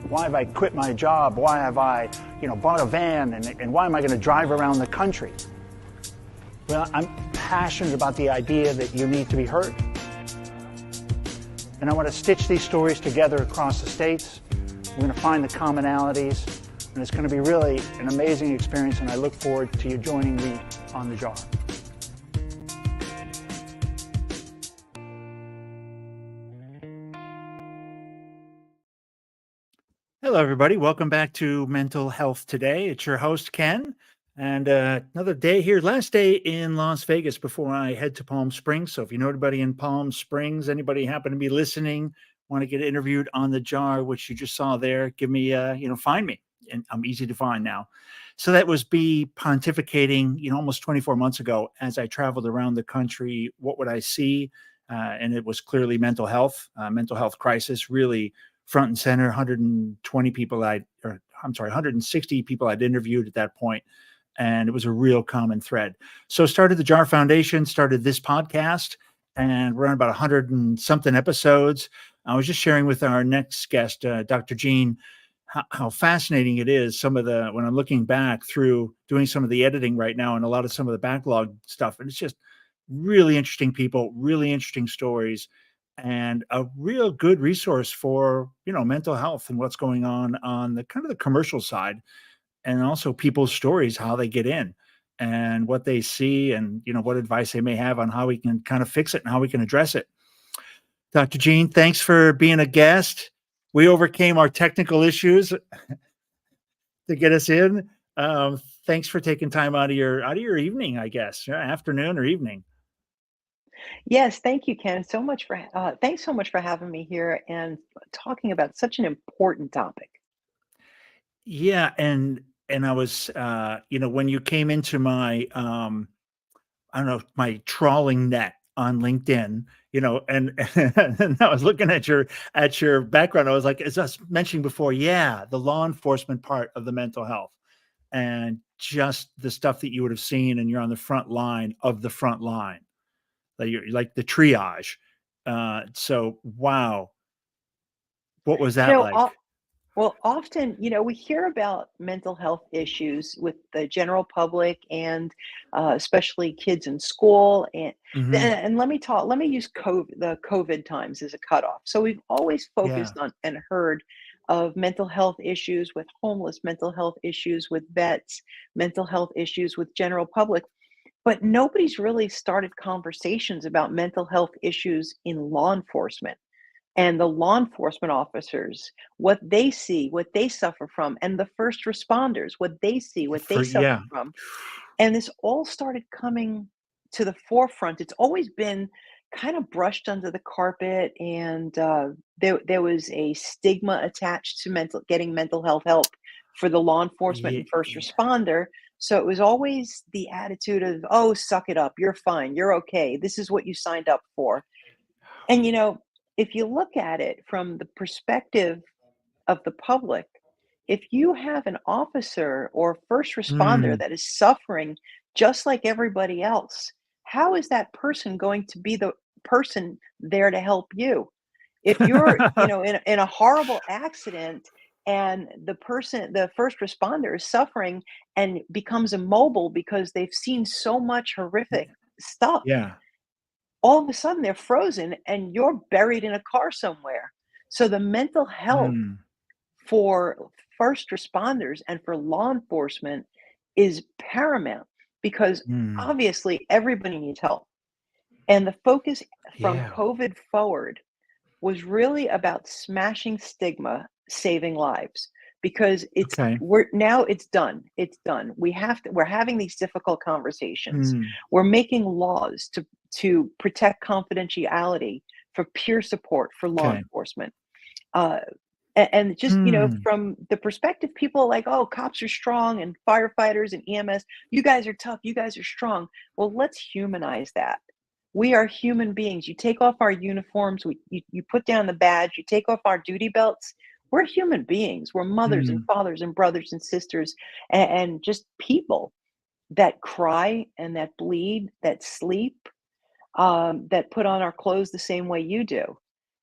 Why have I quit my job? Why have I, bought a van? And why am I going to drive around the country? Well, I'm passionate about the idea that you need to be heard. And I want to stitch these stories together across the states. We're going to find the commonalities. And it's going to be really an amazing experience. And I look forward to you joining me on the jar. Hello, everybody. Welcome back to Mental Health Today. It's your host, Ken. And another day here, last day in Las Vegas before I head to Palm Springs. So if you know anybody in Palm Springs, anybody happen to be listening, want to get interviewed on the jar, which you just saw there, give me, find me. And I'm easy to find now. So that was me pontificating, almost 24 months ago as I traveled around the country. What would I see? And it was clearly mental health crisis, really front and center. 160 people I'd interviewed at that point, and it was a real common thread. So started the Jar Foundation, started this podcast, and we're on about 100 and something episodes. I was just sharing with our next guest, Dr. Jean, how fascinating it is. When I'm looking back through doing some of the editing right now and some of the backlog stuff, and it's just really interesting people, really interesting stories, and a real good resource for, mental health and what's going on the kind of the commercial side, and also people's stories, how they get in and what they see, and, what advice they may have on how we can kind of fix it and how we can address it. Dr. Jean, thanks for being a guest. We overcame our technical issues to get us in. Thanks for taking time out of your evening, I guess, afternoon or evening. Yes, thank you, Ken. Thanks so much for having me here and talking about such an important topic. Yeah, and I was, when you came into my, I don't know, my trawling net on LinkedIn, and, and I was looking at your background. I was like, as I was mentioning before, yeah, the law enforcement part of the mental health, and just the stuff that you would have seen, and you're on the front line of the front line, like you're like the triage. So wow, what was You that know, like? o- well, often, we hear about mental health issues with the general public and especially kids in school. Hmm. And let me use the COVID times as a cutoff. So we've always Yeah. focused on and heard of mental health issues with homeless, mental health issues with vets, mental health issues with general public. But nobody's really started conversations about mental health issues in law enforcement and the law enforcement officers, what they see, what they suffer from, and the first responders, what they see, what they suffer Yeah. from. And this all started coming to the forefront. It's always been kind of brushed under the carpet, and there was a stigma attached to getting mental health help for the law enforcement Yeah. and first responder. So it was always the attitude of, "Oh, suck it up. You're fine. You're okay. This is what you signed up for." And if you look at it from the perspective of the public, if you have an officer or first responder Mm. that is suffering just like everybody else, how is that person going to be the person there to help you? If you're, in a horrible accident and the first responder is suffering and becomes immobile because they've seen so much horrific stuff, Yeah. all of a sudden they're frozen and you're buried in a car somewhere. So the mental health Mm. for first responders and for law enforcement is paramount because Mm. obviously everybody needs help. And the focus from Yeah. COVID forward was really about smashing stigma, saving lives because Okay. it's done. It's done. We're having these difficult conversations. Mm. We're making laws to protect confidentiality for peer support for law Okay. enforcement. Uh, and just, Mm. from the perspective, people are like, oh, cops are strong and firefighters and EMS, you guys are tough, you guys are strong. Well, let's humanize that. We are human beings. You take off our uniforms, you put down the badge, you take off our duty belts. We're human beings. We're mothers and Mm. fathers and brothers and sisters and just people that cry and that bleed, that sleep, that put on our clothes the same way you do.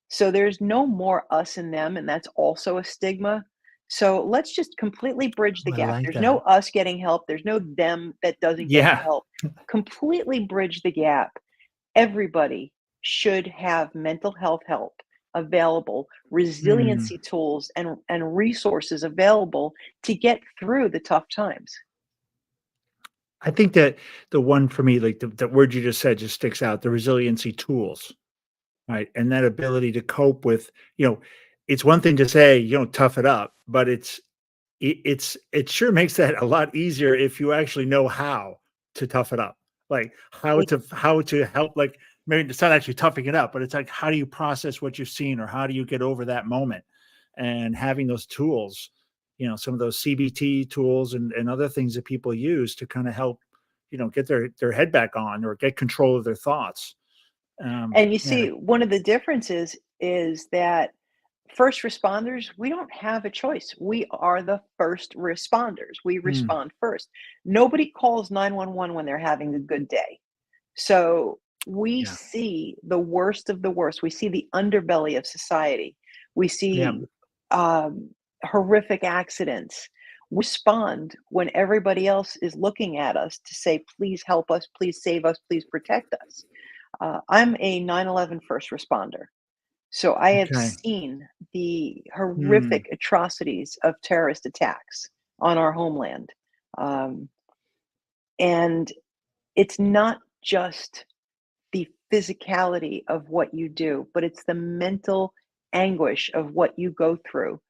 So there's no more us and them, and that's also a stigma. So let's just completely bridge the Oh, I gap. like There's no that. us getting help. There's no them that doesn't get the Yeah. help. Completely bridge the gap. Everybody should have mental health help available, Mm. resiliency tools and resources available to get through the tough times. I think that the one for me, like the word you just said just sticks out, the resiliency tools, right? And that ability to cope with, it's one thing to say, tough it up, but it sure makes that a lot easier if you actually know how to tough it up. Like how to help, like maybe it's not actually toughing it up, but it's like how do you process what you've seen or how do you get over that moment? And having those tools, some of those CBT tools and other things that people use to kind of help, get their head back on or get control of their thoughts. And you Man, see, one of the differences is that first responders, we don't have a choice. We are the first responders. We mm, respond first. Nobody calls 911 when they're having a good day. So we yeah, see the worst of the worst. We see the underbelly of society. We yeah, see um, horrific accidents. We respond when everybody else is looking at us to say, please help us, please save us, please protect us. I'm a 9/11 first responder. So I have okay, seen the mm, horrific atrocities of terrorist attacks on our homeland. Um, and it's not just the physicality of what you do, but it's the mental anguish of what you go through.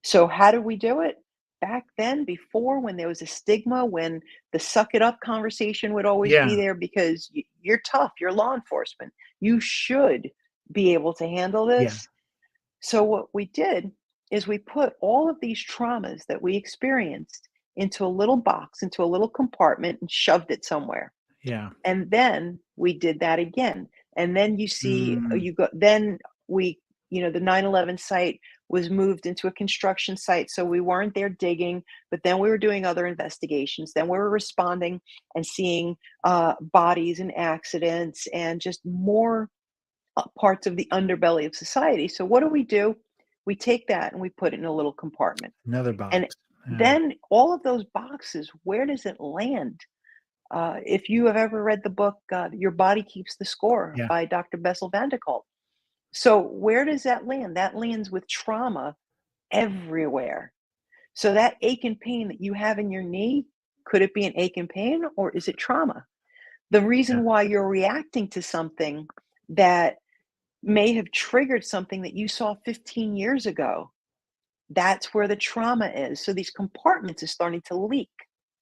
So, how do we do it? Back then, before when there was a stigma, when the suck it up conversation would always be yeah, there because you're tough, you're law enforcement, you should be able to handle yeah, this. So, what we did is we put all of these traumas that we experienced into a little box, into a little compartment, and shoved it somewhere. yeah, And then we did that again. And then you see, mm, you go, then we, the 9/11 site was moved into a construction site. So we weren't there digging, but then we were doing other investigations. Then we were responding and seeing bodies and accidents and just more parts of the underbelly of society. So what do? We take that and we put it in a little compartment. another And box. Yeah, then all of those boxes, where does it land? If you have ever read the book, Your Body Keeps the Score yeah, by Dr. Bessel van der Kolk. So, where does that land? That lands with trauma everywhere. So, that ache and pain that you have in your knee, could it be an ache and pain or is it trauma? The yeah, reason why you're reacting to something that may have triggered something that you saw 15 years ago, that's where the trauma is. So, these compartments are starting to leak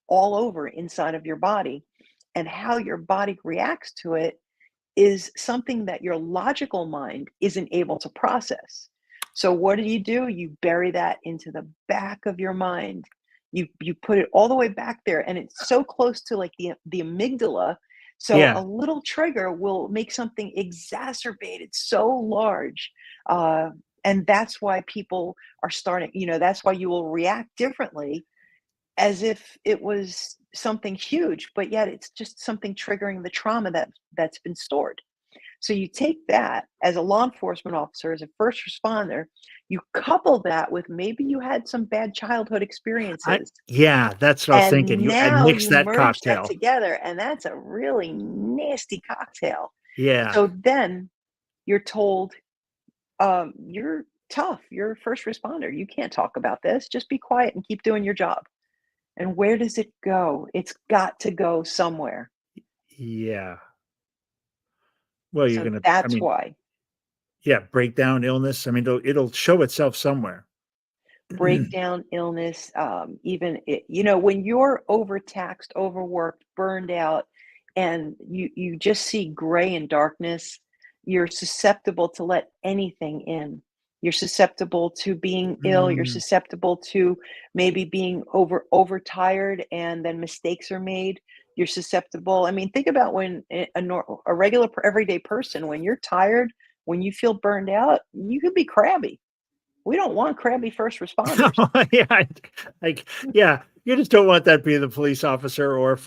all over inside of your body. And how your body reacts to it is something that your logical mind isn't able to process. So what do? You bury that into the back of your mind. You put it all the way back there and it's so close to like the amygdala. So yeah. a little trigger will make something exacerbated so large. Uh, and that's why people are starting, that's why you will react differently as if it was something huge, but yet it's just something triggering the trauma that's been stored. So you take that as a law enforcement officer, as a first responder, you couple that with maybe you had some bad childhood I experiences, yeah, that's what I was thinking. and And now mix you that merge that cocktail. together, and that's a really nasty cocktail. Yeah, So then you're told, you're tough, you're a first responder, you can't talk about this, just be quiet and keep doing your job. And where does it go? It's got to go somewhere. yeah. Well, you're So gonna I that's mean, why yeah, breakdown, illness, I mean, it'll show itself somewhere. breakdown, illness, even when you're overtaxed, overworked, burned out, and you just see gray and darkness, you're susceptible to let anything in. You're susceptible to being ill. You're Mm, susceptible to maybe being overtired, and then mistakes are made. You're susceptible. I mean, think about when a regular everyday person, when you're tired, when you feel burned out, you could be crabby. We don't want crabby first responders. Yeah, like, yeah, you just don't want that being the police officer or,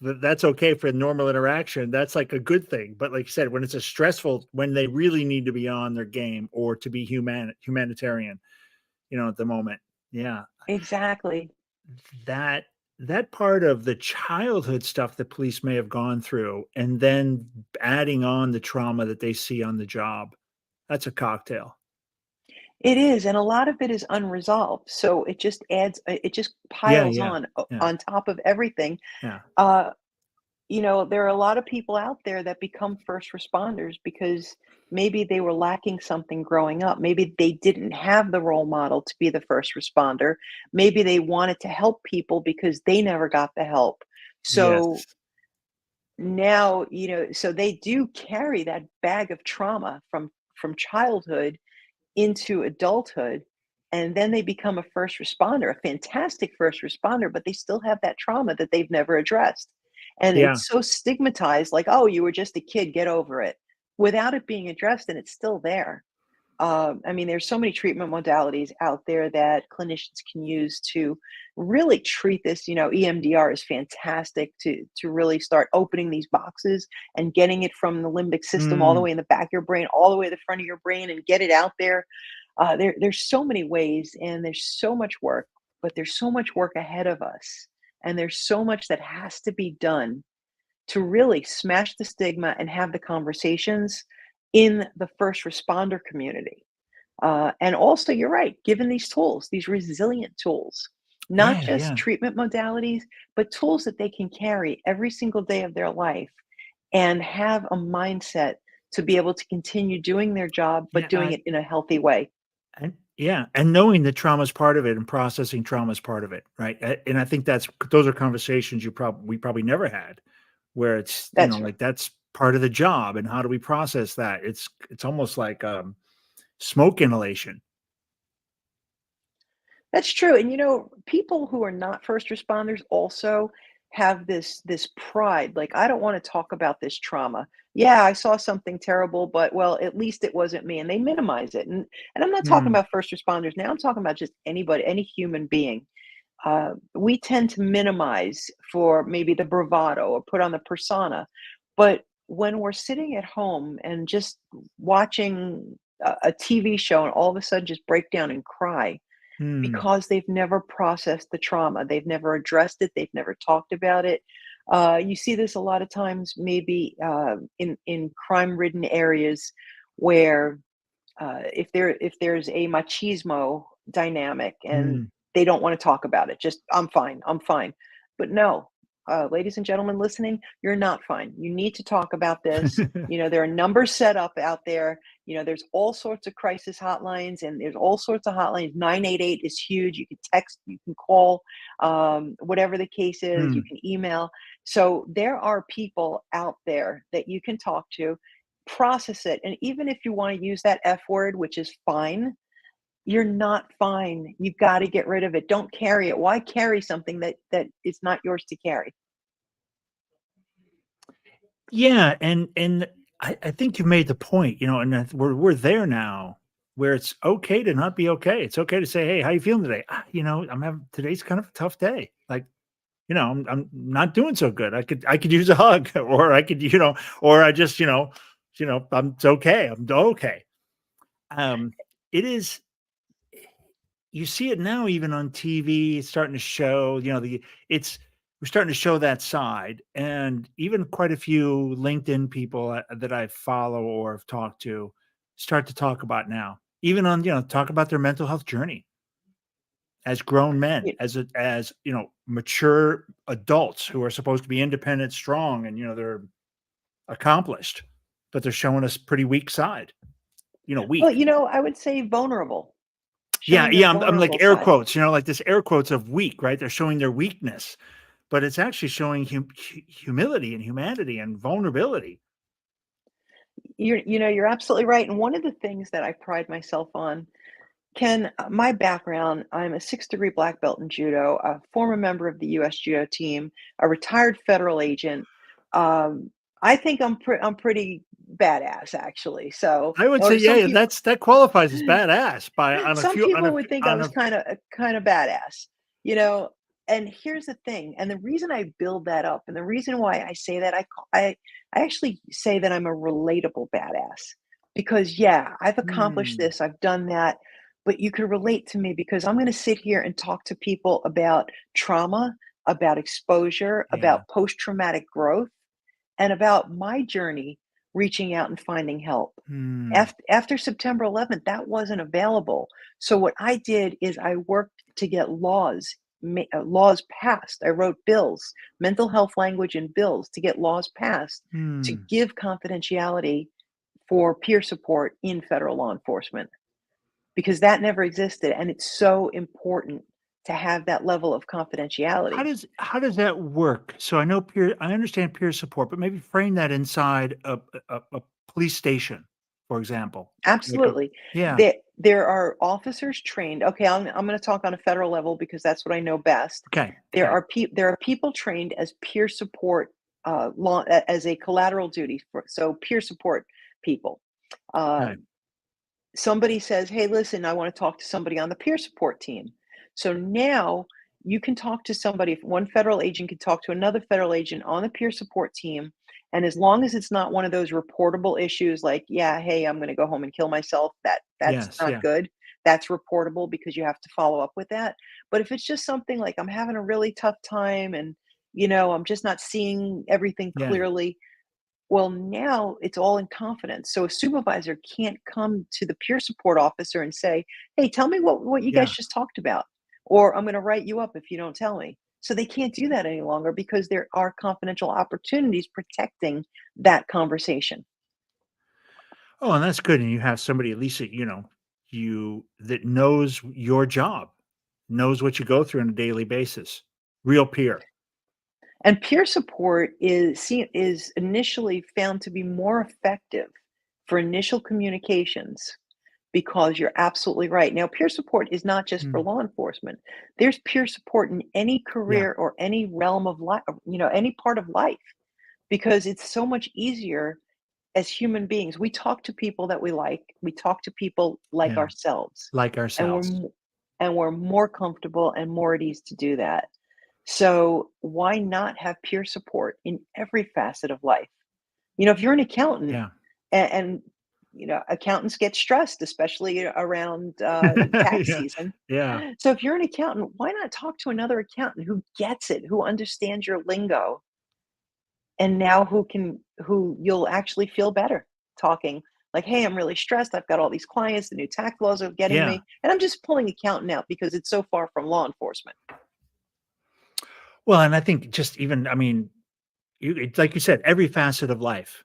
that's okay for normal interaction. That's like a good thing. But like you said, when it's a stressful, when they really need to be on their game or to be humanitarian, at the moment. Yeah. Exactly. That that part of the childhood stuff that police may have gone through and then adding on the trauma that they see on the job, that's a cocktail. It is, and a lot of it is unresolved. So it just adds, it just Yeah, piles yeah, on yeah, on top of everything. yeah. Uh, there are a lot of people out there that become first responders because maybe they were lacking something growing up. Maybe they didn't have the role model to be the first responder. Maybe they wanted to help people because they never got the help. So Yes. now, so they do carry that bag of trauma from childhood into adulthood, and then they become a first responder, a fantastic first responder, but they still have that trauma that they've never addressed. And Yeah, it's so stigmatized, like, oh, you were just a kid, get over it, without it being addressed, and it's still there. I mean, there's so many treatment modalities out there that clinicians can use to really treat this. EMDR is fantastic to really start opening these boxes and getting it from the limbic system all the mm, way in the back of your brain, all the way to the front of your brain, and get it out there. There's so many ways, and there's so much work, but there's so much work ahead of us, and there's so much that has to be done to really smash the stigma and have the conversations in the first responder community. And also, you're right, given these tools, these resilient tools, not yeah, just yeah, treatment modalities, but tools that they can carry every single day of their life and have a mindset to be able to continue doing their job, but yeah, doing it in a healthy way. and yeah, and knowing that trauma is part of it and processing trauma is part of it, right? And I think those are conversations we probably never had, where it's That's like that's part of the job, and how do we process that? It's almost like smoke inhalation. That's true, and, people who are not first responders also have this pride, like, "I don't wanna talk about this trauma. Yeah, I saw something terrible, but, well, at least it wasn't me," and they minimize it, and I'm not talking Mm, about first responders now, I'm talking about just anybody, any human being. We tend to minimize for maybe the bravado or put on the persona, but when we're sitting at home and just watching a TV show and all of a sudden just break down and cry, mm, because they've never processed the trauma, they've never addressed it, they've never talked about it. You see this a lot of times, maybe in crime-ridden areas, where if there's a machismo dynamic and mm. they don't want to talk about it, just I'm fine. But no, ladies and gentlemen listening, you're not fine. You need to talk about this. There are numbers set up out there. There's all sorts of crisis hotlines, and there's all sorts of hotlines. 988 is huge. You can text, you can call, whatever the case is, you Mm. can email. So there are people out there that you can talk to, process it. And even if you want to use that F word, which is fine, you're not fine. You've got to get rid of it. Don't carry it. Why carry something that is not yours to carry? Yeah, and I think you made the point, and we're there now where it's okay to not be okay. It's okay to say, "Hey, how you feeling today?" I'm having today's kind of a tough day. Like, I'm not doing so good. I could use a hug, or I could, or I just, it's okay. I'm okay. Um, it is. You see it now even on TV, it's starting to show, it's we're starting to show that side, and even quite a few LinkedIn people that I follow or have talked to start to talk about now, even on, talk about their mental health journey as grown men, You, as, mature adults who are supposed to be independent, strong, and, they're accomplished, but they're showing us pretty weak side, well, weak. I would say vulnerable, Yeah, showing their yeah, I'm like vulnerable air side. quotes, like this air quotes of weak, right? They're showing their weakness, but it's actually showing humility and humanity and vulnerability. You're absolutely right. And one of the things that I pride myself on, Ken, my background, I'm a 6th-degree black belt in judo, a former member of the US judo team, a retired federal agent. Um, I think I'm pretty. badass, actually. So, I would say, or some yeah, people, that qualifies as badass by on a some few people would think I on was a kind of badass, you know. And here's the thing, and the reason I build that up, and the reason why I say that, I actually say that I'm a relatable badass because yeah, I've accomplished Hmm, this, I've done that, but you can relate to me because I'm going to sit here and talk to people about trauma, about exposure, yeah. about post-traumatic growth, and about my journey reaching out and finding help. Hmm, After September 11th, that wasn't available. So what I did is I worked to get laws passed. I wrote bills, mental health language and bills to get laws passed to hmm. give confidentiality for peer support in federal law enforcement because that never existed, and it's so important to have that level of confidentiality. How does that work? So I understand peer support, but maybe frame that inside a police station, for example. Like a Absolutely. yeah, There are officers trained. Okay, I'm going to talk on a federal level because that's what I know best. okay, There okay, are there are people trained as peer support as a collateral duty for so peer support people. Uh, okay. Somebody says, "Hey, listen, I want to talk to somebody on the peer support team." So now you can talk to somebody. One federal agent can talk to another federal agent on the peer support team, and as long as it's not one of those reportable issues, like, "Yeah, hey, I'm going to go home and kill myself," that's Yes, not yeah, good. That's reportable because you have to follow up with that. But if it's just something like I'm having a really tough time, and I'm just not seeing everything yeah, clearly, well, now it's all in confidence. So a supervisor can't come to the peer support officer and say, "Hey, tell me what you guys yeah. just talked about," or "I'm going to write you up if you don't tell me." So they can't do that any longer because there are confidential opportunities protecting that conversation. Oh, and that's good, and you have somebody at least that, you that knows your job, knows what you go through on a daily basis. Real peer. And peer support is initially found to be more effective for initial communications because you're absolutely right. Now, peer support is not just for Mm, law enforcement. There's peer support in any yeah, career or any realm of life, any part of life, because it's so much easier as human beings. We talk to people that we like. We talk to people like yeah, ourselves, like and ourselves. we're more comfortable and more at ease to do that. So why not have peer support in every facet of life? If you're an accountant Yeah. and accountants get stressed, especially around tax Yeah, season. yeah, So if you're an accountant, why not talk to another accountant who gets it, who understands your lingo, and now who you'll actually feel better talking like, "Hey, I'm really stressed. I've got all these clients. The new tax laws are getting yeah. me," and I'm just pulling accountant out because it's so far from law enforcement. Well, and I think just even I mean, it's like you said, every facet of life,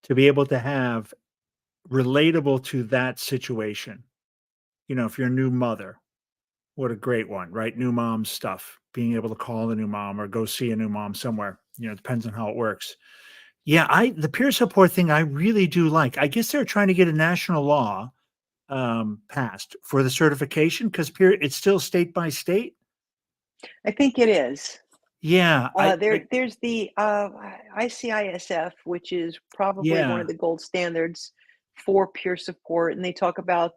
to be able to have relatable to that situation. If you're a new mother, what a great one, right? New mom stuff, being able to call a new mom or go see a new mom somewhere, it depends on how it works. Yeah, the peer support thing I really do like. I guess they're trying to get a national law passed for the certification because peer it's still state by state. I think it is. Yeah, There's the ICISF, which is probably one yeah, of the gold standards for peer support, and they talk about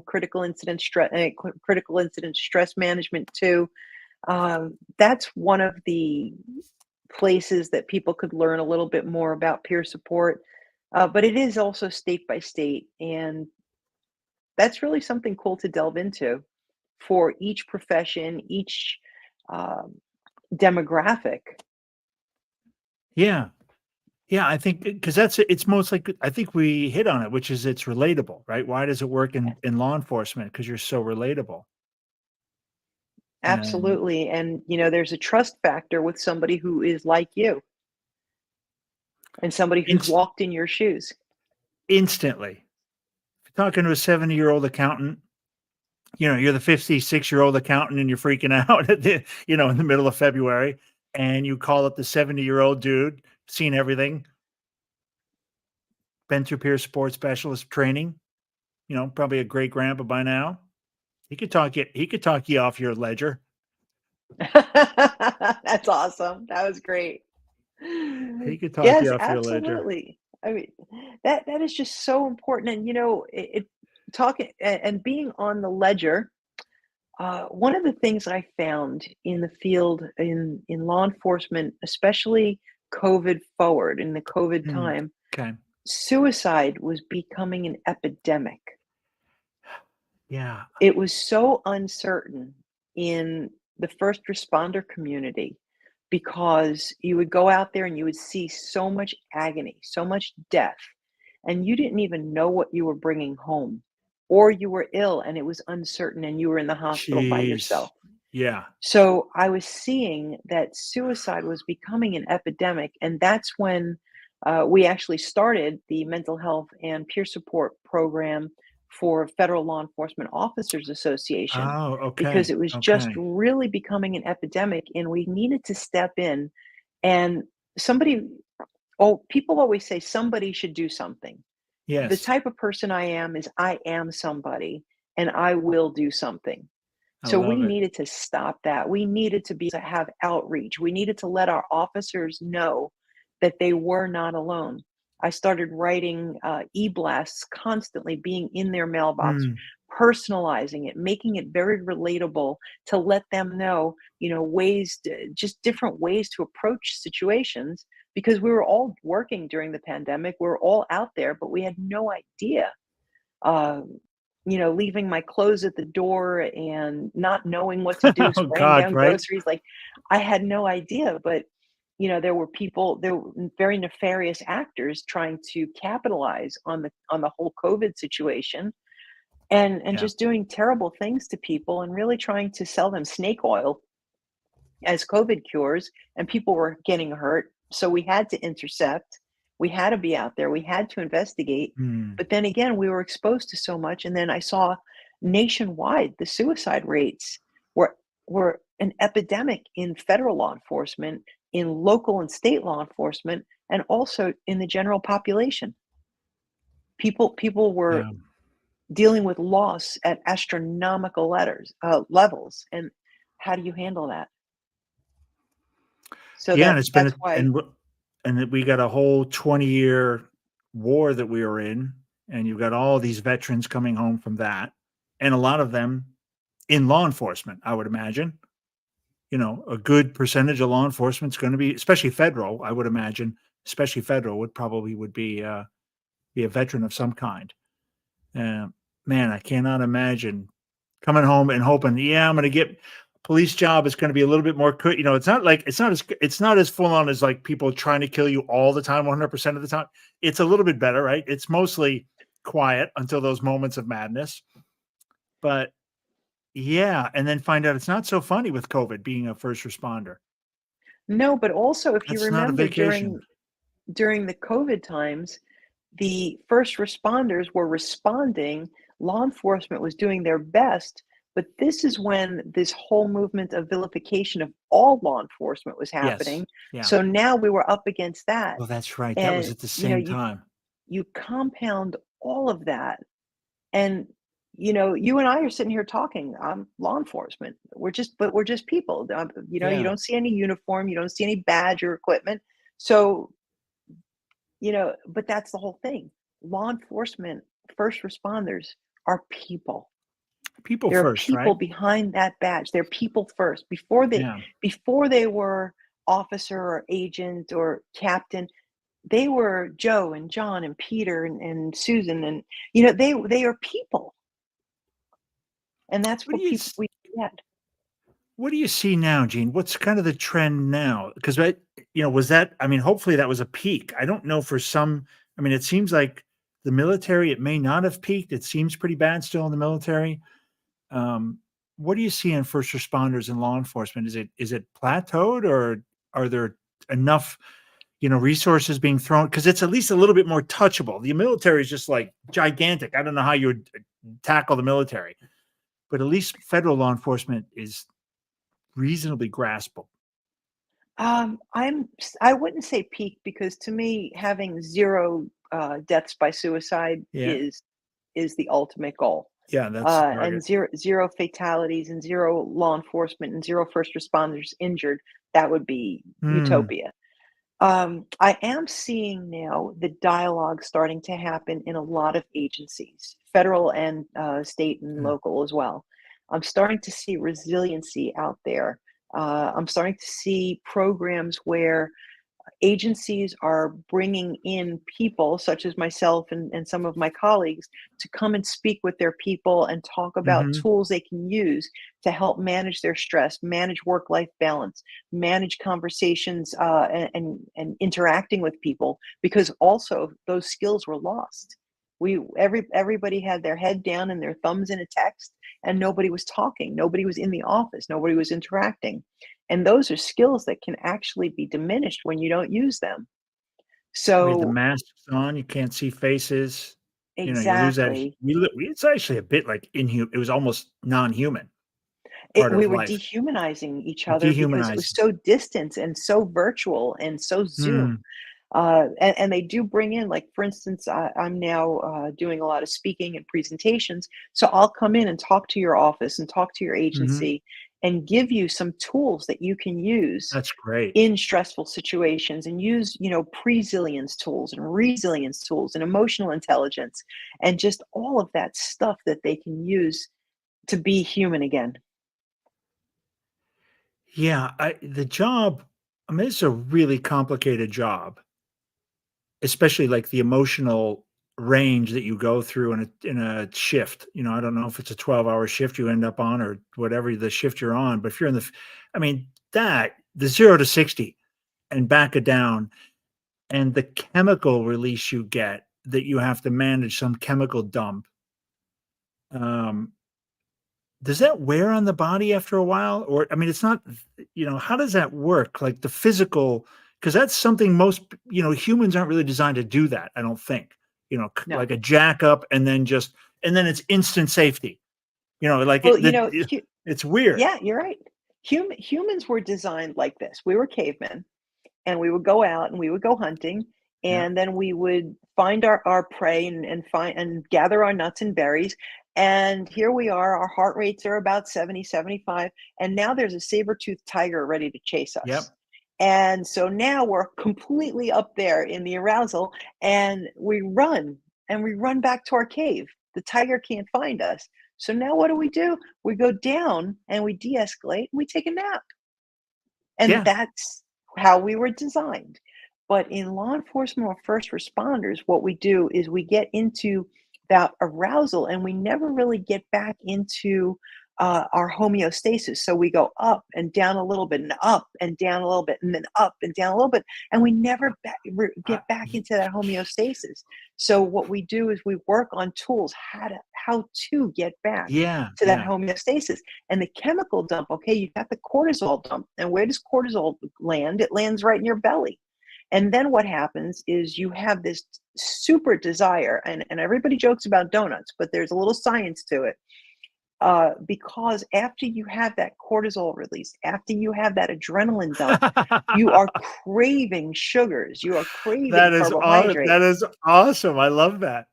critical incident stress management too. That's one of the places that people could learn a little bit more about peer support, but it is also state by state, and that's really something cool to delve into for each profession, each um, demographic. yeah. Yeah, I think because it's most like I think we hit on it, which is it's relatable, right? Why does it work in law enforcement? Because you're so relatable. And Absolutely, and, there's a trust factor with somebody who is like you and somebody who's inst walked in your shoes. instantly, if you're talking to a 70-year-old accountant, you're the 56-year-old accountant and you're freaking out in the middle of February, and you call up the 70-year-old dude, seen everything, been through peer support specialist training, probably a great grandpa by now. He could talk you off your ledger. That's awesome. That was great. He could talk Yes, you off your ledger. absolutely. I mean, that is just so important, and, talking and being on the ledger, one of the things I found in the field in law enforcement, especially COVID forward in the COVID Mm, time, okay. suicide was becoming an epidemic. Yeah. It was so uncertain in the first responder community because you would go out there and you would see so much agony, so much death, and you didn't even know what you were bringing home, or you were ill and it was uncertain and you were in the hospital by Jeez. yourself. Yeah. So I was seeing that suicide was becoming an epidemic, and that's when we actually started the mental health and peer support program for Federal Law Enforcement Officers Association Oh, because okay. it was just Okay. really becoming an epidemic, and we needed to step in. And somebody, oh, people always say somebody should do something. The Yes. type of person I am is I am somebody, and I will do something. I So we love it. needed to stop that. We needed to be to have outreach. We needed to let our officers know that they were not alone. I started writing e-blasts constantly, being in their mailbox, Mm. personalizing it, making it very relatable to let them know, ways to, just different ways to approach situations because we were all working during the pandemic. We were all out there, but we had no idea um, leaving my clothes at the door and not knowing what to do, Oh spraying God, down right? groceries. Like I had no idea, but there were very nefarious actors trying to capitalize on the whole COVID situation and Yeah. just doing terrible things to people and really trying to sell them snake oil as COVID cures, and people were getting hurt. So we had to intercept. We had to be out there. We had to investigate. Mm. But then again, we were exposed to so much. And then I saw nationwide the suicide rates were an epidemic in federal law enforcement, in local and state law enforcement, and also in the general population. People were Yeah. dealing with loss at astronomical levels. And how do you handle that? So Yeah, and it's been that's why. and that we got a whole 20-year war that we were in, and you've got all these veterans coming home from that, and a lot of them in law enforcement, I would imagine. A good percentage of law enforcement is gonna be, especially federal, I would imagine, especially federal would be a veteran of some kind. Uh, Man, I cannot imagine coming home and hoping, "Yeah, I'm gonna get police job is gonna be a little bit more it's not like it's not as full on as, like, people trying to kill you all the time, 100% of the time. It's a little bit better, right? It's mostly quiet until those moments of madness, but yeah, and then find out it's not so funny with COVID being a first responder. No, but also if you That's not a remember vacation. during the COVID times, the first responders were responding, law enforcement was doing their best, but this is when this whole movement of vilification of all law enforcement was Yes. happening. Yeah. So now we were up against that. Well, that's right. That was And at the same time. you compound all of that and you and I are sitting here talking. I'm law enforcement. We're just people. You Yeah. don't see any uniform, you don't see any badge or equipment. So, but that's the whole thing. Law enforcement, first responders are people. People There are first, people right? behind that badge. They're people first. Yeah. Before they were officer or agent or captain, they were Joe and John and Peter and Susan and they are people. And that's What do what you people s we forget. what do you see now, Gene? What's kind of the trend now? Because was that, I mean, hopefully that was a peak. I don't know for some, I mean, it seems like the military, it may not have peaked. It seems pretty bad still in the military. Um, what do you see in first responders and law enforcement? Is it plateaued, or are there enough, resources being thrown? Because it's at least a little bit more touchable. The military is just like gigantic. I don't know how you would tackle the military, but at least federal law enforcement is reasonably graspable. I wouldn't say peak because to me, having zero deaths by suicide Yeah. is the ultimate goal. Yeah, that's the And target. zero fatalities and zero law enforcement and zero first responders injured. That would be Mm, utopia. I am seeing now the dialogue starting to happen in a lot of agencies, federal and state and Mm. local as well. I'm starting to see resiliency out there. I'm starting to see programs where agencies are bringing in people such as myself and some of my colleagues to come and speak with their people and talk about Mhm. tools they can use to help manage their stress, manage work-life balance, manage conversations, and interacting with people, because also those skills were lost. Everybody had their head down and their thumbs in a text, and nobody was talking, nobody was in the office, nobody was interacting, and those are skills that can actually be diminished when you don't use them. We had the So masks on, you can't see faces, you lose that exactly. it's actually a bit like it was almost non-human It part we of were life. dehumanizing each other because it was Dehumanizing. so distant and so virtual and so Zoom. Mm, And they do bring in, like, for instance, I'm now doing a lot of speaking and presentations. So I'll come in and talk to your office and talk to your mhm. agency and give you some tools that you can use That's great. in stressful situations, and use, presilience tools and resilience tools and emotional intelligence and just all of that stuff that they can use to be human again. Yeah, the job I mean, it's a really complicated job, especially, like, the emotional range that you go through in a shift, I don't know if it's a 12-hour shift you end up on or whatever the shift you're on, but if you're in I mean, the 0 to 60 and back it down, and the chemical release you get that you have to manage some chemical dump, um, does that wear on the body after a while? Or, I mean, it's not, how does that work? Like the physical, because that's something humans aren't really designed to do that, I don't think. No. Like a jack up and then it's instant safety. Like Well, it's weird. yeah, you're right. Humans were designed like this. We were cavemen, and we would go out and we would go hunting, Yeah. and then we would find our prey and find and gather our nuts and berries. And here we are, our heart rates are about 70, 75, and now there's a saber-toothed tiger ready to chase us. Yep. And so now we're completely up there in the arousal, and we run back to our cave. The tiger can't find us. So now what do? We go down and we de-escalate and we take a nap. And Yeah. that's how we were designed. But in law enforcement or first responders, what we do is we get into that arousal and we never really get back into our homeostasis. So we go up and down a little bit, and up and down a little bit, and then up and down a little bit, and we never I get back y into that homeostasis. So what we do is we work on tools how to get back yeah, to that yeah. homeostasis. And the chemical dump, okay, you got the cortisol dump. And where does cortisol land? It lands right in your belly. And then what happens is you have this super desire, and everybody jokes about donuts, but there's a little science to it. Because after you have that cortisol release, after you have that adrenaline dump, you are craving sugars, you are craving That carbohydrate. is awesome, I love that.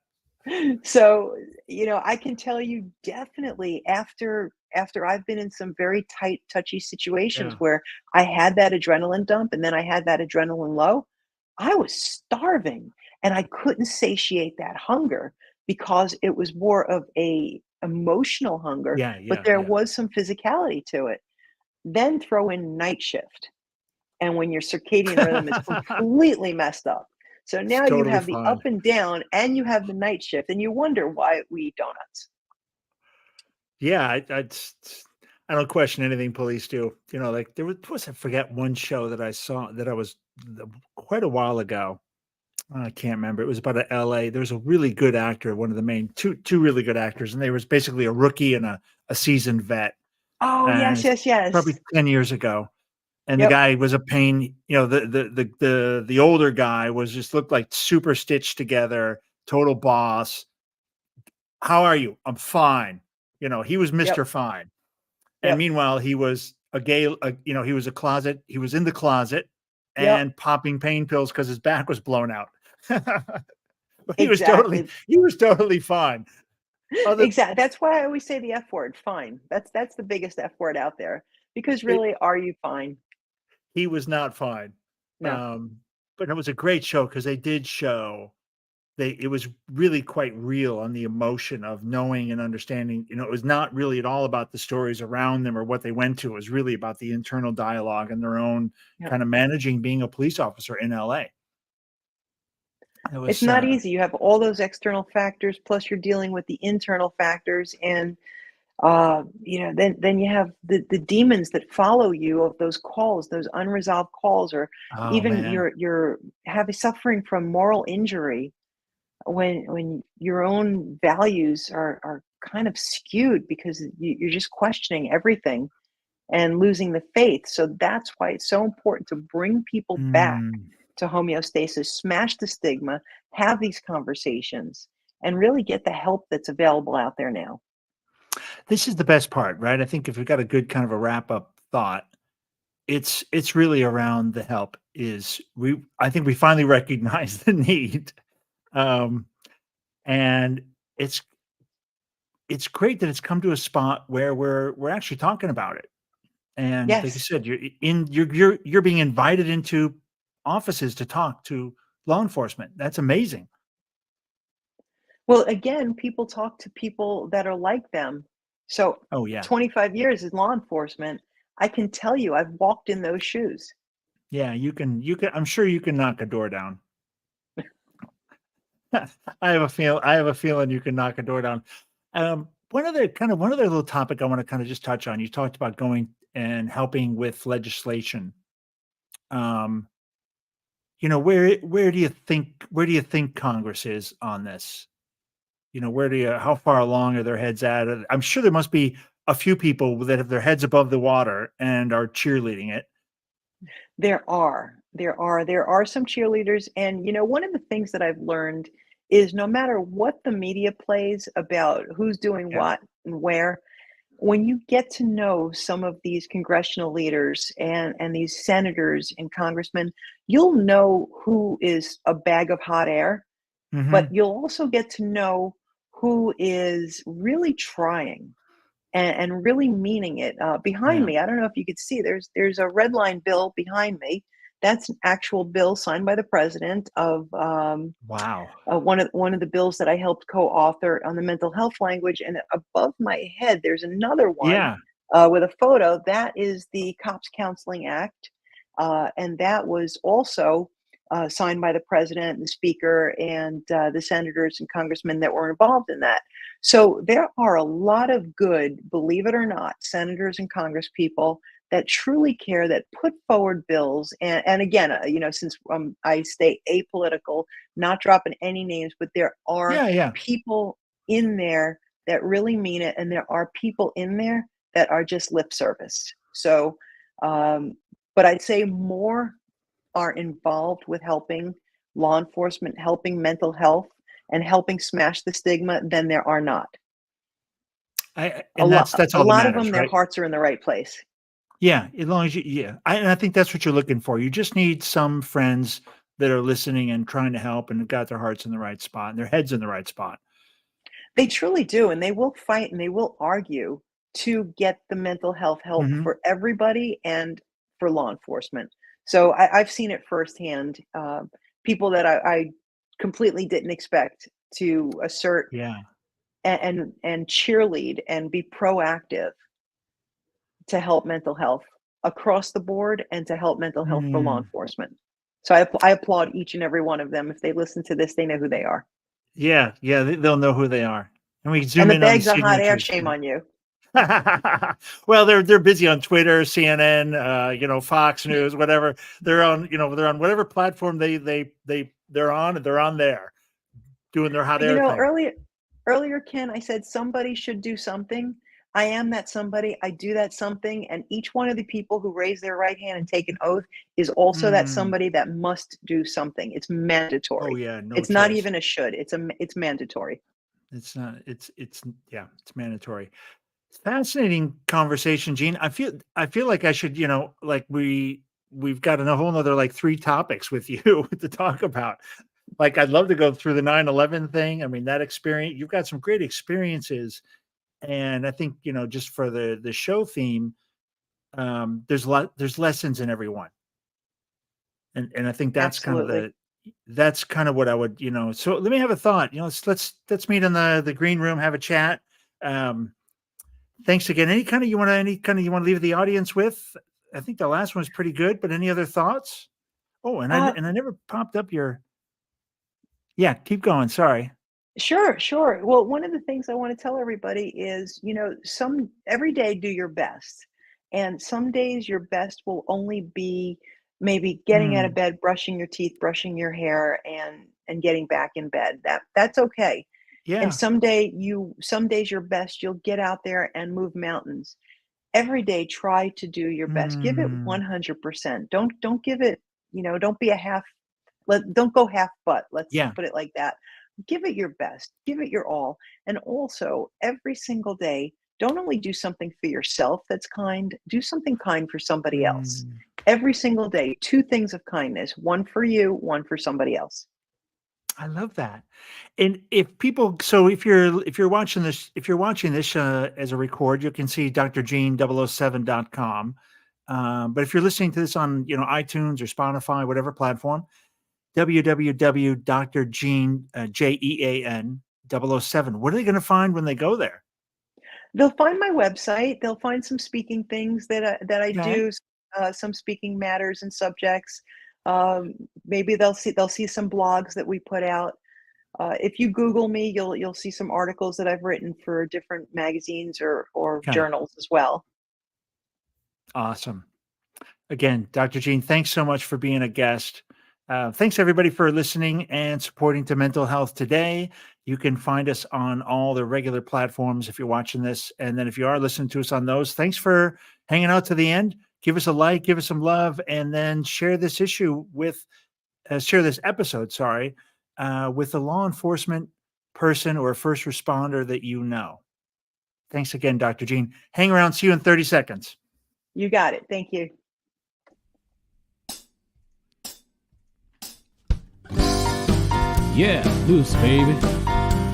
So, I can tell you definitely after I've been in some very tight, touchy situations Yeah. where I had that adrenaline dump and then I had that adrenaline low, I was starving and I couldn't satiate that hunger because it was more of a emotional hunger, Yeah, but yeah, there yeah. was some physicality to it. Then throw in night shift, and when your circadian rhythm is completely messed up. So It's now you totally have the up fine. and down and you have the night shift, and you wonder why we eat donuts. Yeah, I don't question anything police do. Like I forget one show that I saw that I was quite a while ago. I can't remember. It was about a LA. There was a really good actor, one of the main two really good actors, and they was basically a rookie and a seasoned vet. Oh, And yes, it's yes, yes. probably 10 years ago. And the Yep. guy was a pain, the older guy was just looked like super stitched together, total boss. "How are you?" "I'm fine." He was Yep. Mr. Fine. And Yep. meanwhile, he was a gay, he was in the closet Yep. and popping pain pills because his back was blown out. But Exactly. he was totally fine. Other Exactly. That's why I always say the F word, fine. That's the biggest F word out there. Because it really, are you fine? he was not fine. No. Um, but it was a great show because they did show it was really quite real on the emotion of knowing and understanding. It was not really at all about the stories around them or what they went to. It was really about the internal dialogue and their own Yep. kind of managing being a police officer in LA. It It's was, not easy. You have all those external factors, plus you're dealing with the internal factors, and then you have the demons that follow you of those calls, those unresolved calls, or oh even man. you're having suffering from moral injury when your own values are kind of skewed because you're just questioning everything and losing the faith. So that's why it's so important to bring people back Mm. to homeostasis, smash the stigma, have these conversations, and really get the help that's available out there now. This is the best part, right? I think if we've got a good kind of a wrap up thought, it's really around the help is I think we finally recognize the need. Um, and it's it's great that it's come to a spot where we're actually talking about it. And like you Yes. said, you're being invited into offices to talk to law enforcement. That's amazing. Well, again, people talk to people that are like them. So Oh yeah. 25 years in law enforcement, I can tell you I've walked in those shoes. Yeah, you can I'm sure you can knock a door down. I have a feeling you can knock a door down. One other little topic I want to kind of just touch on. You talked about going and helping with legislation. Um, where do you think Congress is on this? How far along are their heads at? I'm sure there must be a few people that have their heads above the water and are cheerleading it. There are some cheerleaders, and one of the things that I've learned is no matter what the media plays about who's doing Yeah. what and where, when you get to know some of these congressional leaders and these senators and congressmen, you'll know who is a bag of hot air, but Mhm. you'll also get to know who is really trying and really meaning it. Behind Yeah. me, I don't know if you could see, there's a red line bill behind me. That's an actual bill signed by the president of Wow. one of the bills that I helped co-author on the mental health language. And above my head, there's another one Yeah. with a photo. That is the Cops Counseling Act, and that was also signed by the president, the speaker, and the senators and congressmen that were involved in that. So there are a lot of good, believe it or not, senators and congresspeople that truly care, that put forward bills. And again, since I stay apolitical, not dropping any names, but there are Yeah, yeah. people in there that really mean it, and there are people in there that are just lip service. So, um, but I'd say more are involved with helping law enforcement, helping mental health, and helping smash the stigma than there are not. I A and lot, that's a all that lot of matters, them, their right? hearts are in the right place. Yeah, as long as and I think that's what you're looking for. You just need some friends that are listening and trying to help and have got their hearts in the right spot and their heads in the right spot. They truly do, and they will fight and they will argue to get the mental health help Mhm. for everybody and for law enforcement. So I've seen it firsthand. People that I completely didn't expect to assert Yeah. and cheerlead and be proactive to help mental health across the board and to help mental health for law Mm. enforcement. So I applaud each and every one of them. If they listen to this, they know who they are. Yeah, yeah, they'll know who they are. And we can And zoom the in on the bags of hot air, signatures. shame on you. Well, they're busy on Twitter, CNN, Fox News, whatever. They're on whatever platform they're on, and they're on there doing their hot But, air thing. earlier, Ken, I said somebody should do something. I am that somebody. I do that something, and each one of the people who raise their right hand and take an oath is also that Mm. somebody that must do something. It's Oh mandatory. yeah, no It's not choice. even a should. It's mandatory. It's not. It's yeah. It's mandatory. It's fascinating conversation, Gene. I feel like I should, like we've got a whole nother like three topics with you to talk about. Like I'd love to go through the 9/11 thing. I mean, that experience. You've got some great experiences, and I think just for the show theme, there's lessons in every one. And I think Absolutely. that's kind of what I would, so let me have a thought. Let's meet in the green room, have a chat. Um, Thanks again. Any kind of you want to leave the audience with? I think the last one was pretty good, but any other thoughts? Oh, Uh, and I never popped up your. Yeah, keep going. Sorry. Sure, sure. Well, one of the things I want to tell everybody is, some every day do your best. And some days your best will only be maybe getting out of Mm, bed, brushing your teeth, brushing your hair, and getting back in bed. That's okay. And yeah. some days your best, you'll get out there and move mountains. Every day try to do your best. Give it Mm, 100%. Don't give it, don't be a half don't go half butt. Let's yeah. put it like that. Give it your best. Give it your all. And also, every single day, don't only do something for yourself that's kind, do something kind for somebody else. Mm, Every single day, two things of kindness, one for you, one for somebody else. I love that. And if people, so if you're watching this as a record, you can see drgene007.com. But if you're listening to this on, iTunes or Spotify, whatever platform, www.drgene, Jean 007. What are they going to find when they go there? They'll find my website. They'll find some speaking things that I Okay. do, some speaking matters and subjects. Maybe they'll see some blogs that we put out. If you Google me, you'll see some articles that I've written for different magazines or Okay. journals as well. Awesome. Again, Dr. Jean, thanks so much for being a guest. Thanks everybody for listening and supporting to Mental Health Today. You can find us on all the regular platforms if you're watching this. And then if you are listening to us on those, thanks for hanging out to the end. Give us a like, give us some love, and then share this share this episode, sorry, with a law enforcement person or a first responder that you know. Thanks again, Dr. Jean. Hang around. See you in 30 seconds. You got it. Thank you. Yeah, loose, baby.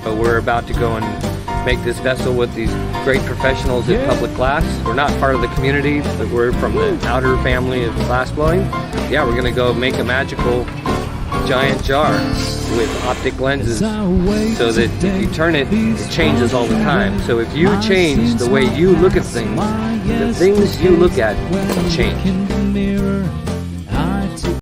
But we're about to go and make this vessel with these great professionals at Public Glass. We're not part of the community, but we're from the outer family of glass blowing. Yeah, we're gonna go make a magical giant jar with optic lenses so that if you turn it, it changes all the time. So if you change the way you look at things, the things you look at change.